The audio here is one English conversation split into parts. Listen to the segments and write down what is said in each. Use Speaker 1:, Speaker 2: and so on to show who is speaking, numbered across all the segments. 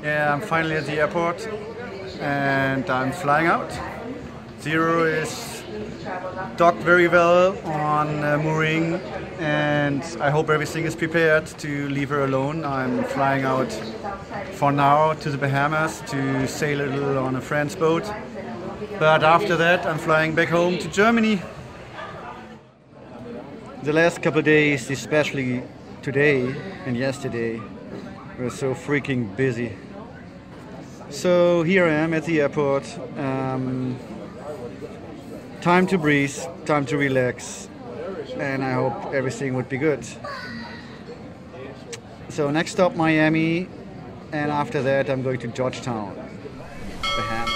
Speaker 1: Yeah, I'm finally at the airport and I'm flying out. syZERO is docked very well on mooring, and I hope everything is prepared to leave her alone. I'm flying out for now to the Bahamas to sail a little on a friend's boat. But after that I'm flying back home to Germany. The last couple of days, especially today and yesterday, were so freaking busy. So here I am at the airport. Time to breathe, time to relax, and I hope everything would be good. So next stop Miami, and after that I'm going to Georgetown, Bahamas.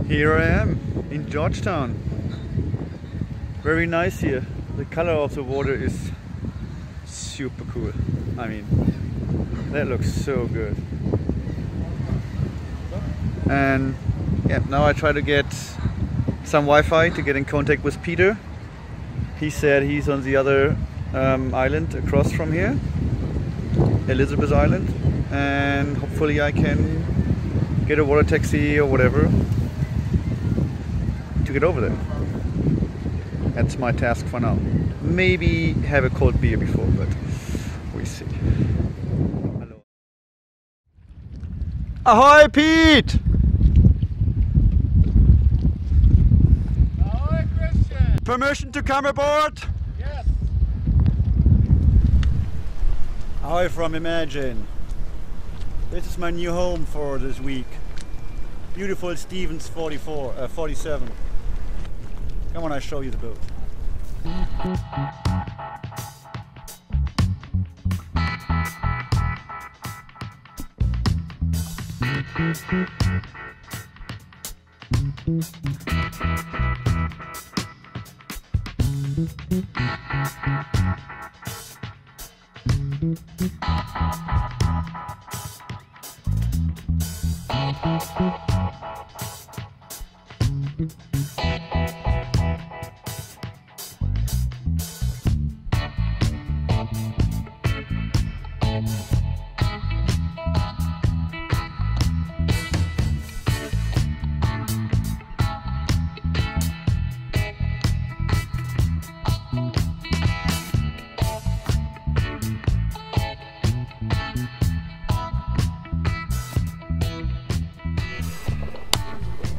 Speaker 1: Here I am in Georgetown. Very nice here. The color of the water is super cool. I mean, that looks so good. And yeah, now I try to get some Wi-Fi to get in contact with Peter. He said he's on the other island across from here, Elizabeth Island, and hopefully I can get a water taxi or whatever to get over there. That's my task for now. Maybe have a cold beer before, but we see. Hello. Ahoy, Pete!
Speaker 2: Ahoy, Christian!
Speaker 1: Permission to come aboard?
Speaker 2: Yes.
Speaker 1: Ahoy from Imagine. This is my new home for this week. Beautiful Stevens 47. Come on, I'll show you the boat.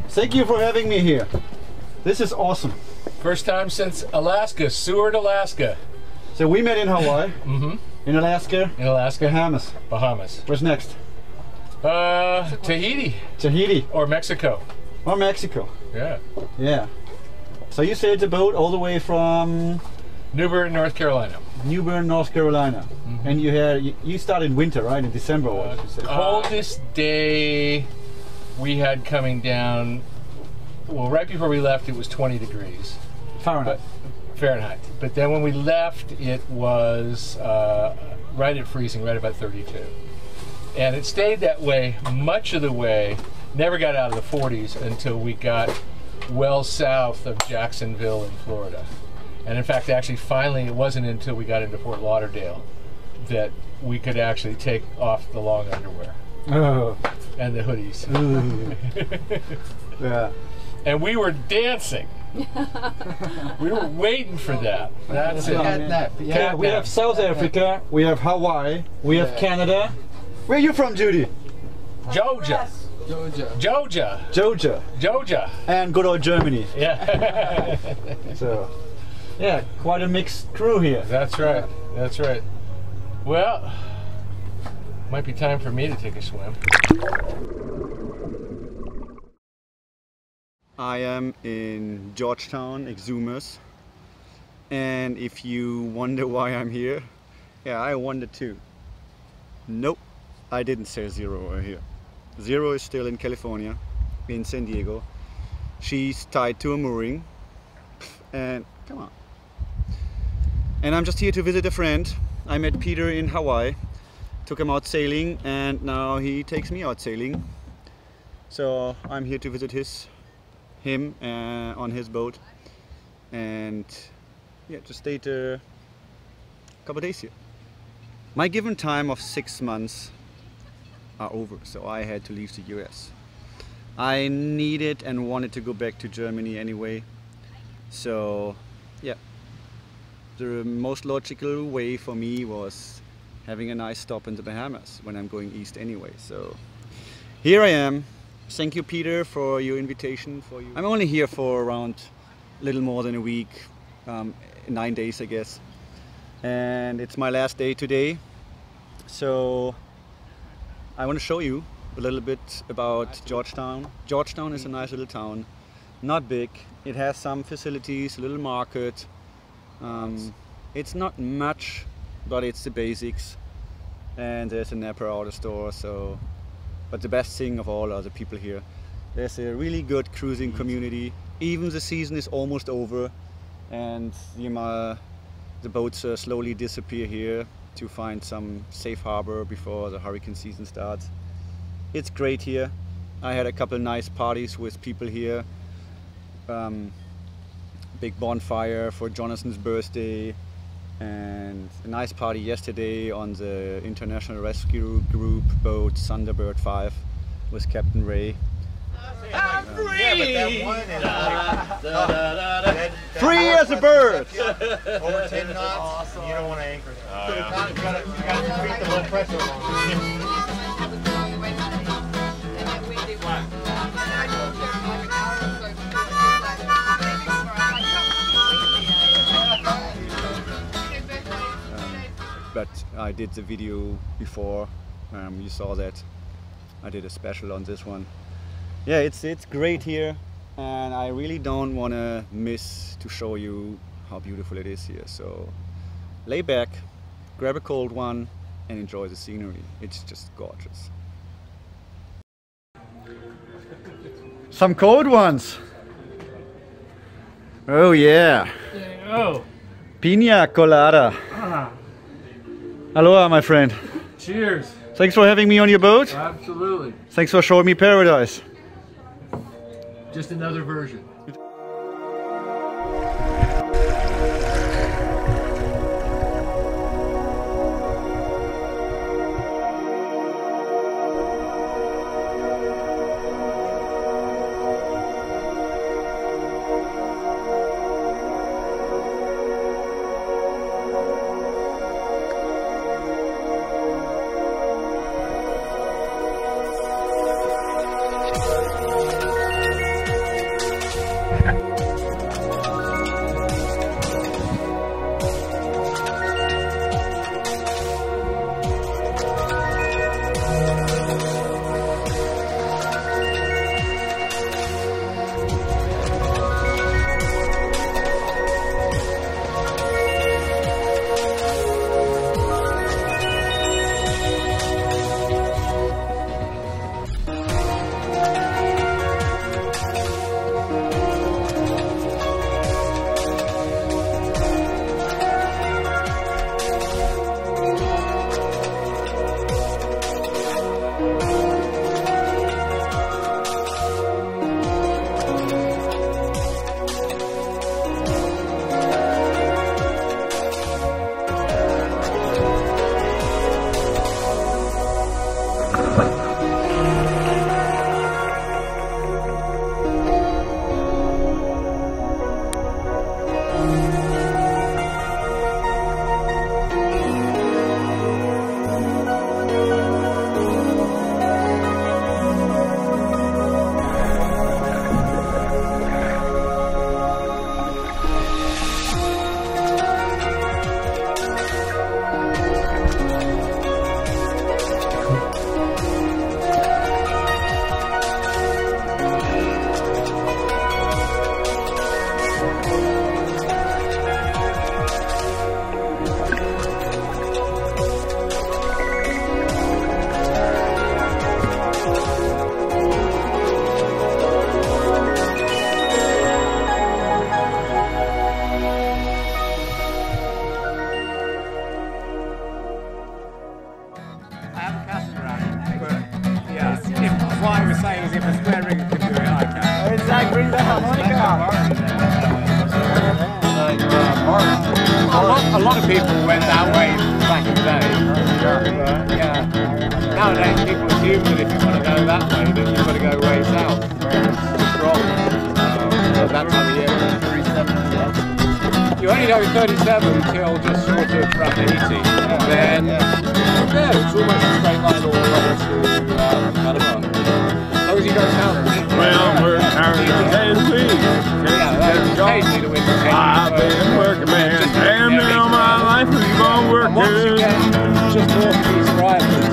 Speaker 1: Thank you for having me here. This is awesome.
Speaker 2: First time since Alaska, Seward, Alaska.
Speaker 1: So we met in Hawaii, in Alaska,
Speaker 2: In Alaska,
Speaker 1: Bahamas.
Speaker 2: Bahamas.
Speaker 1: Where's next?
Speaker 2: Tahiti.
Speaker 1: Tahiti
Speaker 2: Or Mexico.
Speaker 1: or Mexico.
Speaker 2: Yeah.
Speaker 1: Yeah. So you sailed the boat all the way from
Speaker 2: New Bern, North Carolina.
Speaker 1: New Bern, North Carolina, and you started winter, right? In December, what you said?
Speaker 2: Coldest day we had coming down, well, right before we left it was 20 degrees.
Speaker 1: Fahrenheit.
Speaker 2: Fahrenheit. But then when we left it was right at freezing, right about 32. And it stayed that way much of the way, never got out of the 40s until we got well south of Jacksonville in Florida. And in fact, actually, finally, it wasn't until we got into Fort Lauderdale that we could actually take off the long underwear and the hoodies.
Speaker 1: Yeah.
Speaker 2: And we were dancing. We were waiting for that. That's it.
Speaker 1: Yeah, we have South Africa, we have Hawaii, we have Canada. Where are you from, Judy?
Speaker 2: Georgia.
Speaker 1: And good old Germany.
Speaker 2: Yeah.
Speaker 1: So, yeah, quite a mixed crew here.
Speaker 2: That's right. That's right. Well, might be time for me to take a swim.
Speaker 1: I am in Georgetown, Exumas, and if you wonder why I'm here, yeah, I wonder too. Nope, I didn't say Zero here. Zero is still in California, in San Diego. She's tied to a mooring, and come on. And I'm just here to visit a friend. I met Peter in Hawaii, took him out sailing, and now he takes me out sailing. So I'm here to visit him on his boat, and yeah, just stayed a couple of days here. My given time of 6 months are over, so I had to leave the US. I needed and wanted to go back to Germany anyway, so yeah, the most logical way for me was having a nice stop in the Bahamas when I'm going east anyway. So here I am. Thank you, Peter, for your invitation. I'm only here for around a little more than a week, 9 days I guess, and it's my last day today. So I want to show you a little bit about Georgetown. Georgetown is a nice little town, not big. It has some facilities, a little market. It's not much, but it's the basics. And there's a Napa auto store. So, but the best thing of all are the people here. There's a really good cruising community. Even the season is almost over, and the boats slowly disappear here to find some safe harbor before the hurricane season starts. It's great here. I had a couple nice parties with people here. Big bonfire for Jonathan's birthday, and a nice party yesterday on the International Rescue Group boat Thunderbird 5 with Captain Ray.
Speaker 3: I'm free! Yeah, but that one is
Speaker 1: free as a bird!
Speaker 3: Over 10 knots, awesome. You don't want to anchor. Oh, yeah. You gotta treat the low pressure along.
Speaker 1: But I did the video before, you saw that. I did a special on this one. Yeah, it's great here, and I really don't want to miss to show you how beautiful it is here. So lay back, grab a cold one, and enjoy the scenery. It's just gorgeous. Some cold ones. Oh yeah.
Speaker 2: Oh.
Speaker 1: Piña colada. Aloha, my friend.
Speaker 2: Cheers.
Speaker 1: Thanks for having me on your boat.
Speaker 2: Absolutely.
Speaker 1: Thanks for showing me paradise.
Speaker 2: Just another version. A lot of people went that way back in the day. Yeah. Nowadays people assume that if you want to go that way, that you've got to go way south. It's wrong. That time of year. You only go 37 till just short of Tahiti. Then from there it's almost a straight line all the way to Aloha. As long as you go south.
Speaker 4: Well, we're tired of
Speaker 2: occasionally the wind will change.
Speaker 4: I've been working, man. Damn near all my life we've all worked.
Speaker 2: Once you get just north of these arrivals,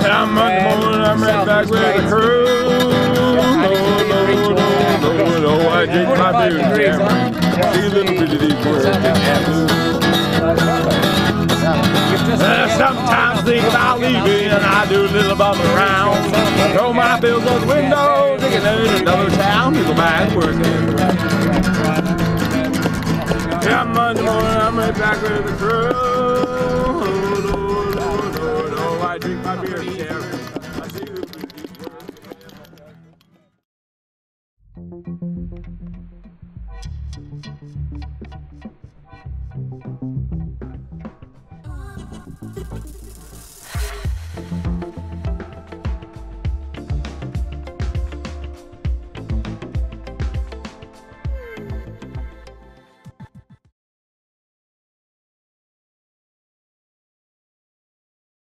Speaker 4: I'm Monday morning, I'm right back with the crew. Oh, I drink my beer and see a little bit of these words. Sometimes think about leaving, and I do a little bum around. Throw my bills out the window, thinking there's another town to go back working. Yeah, Monday morning, I'm right back with the crew. Oh, I drink my beer and share. I see a little bit of these words.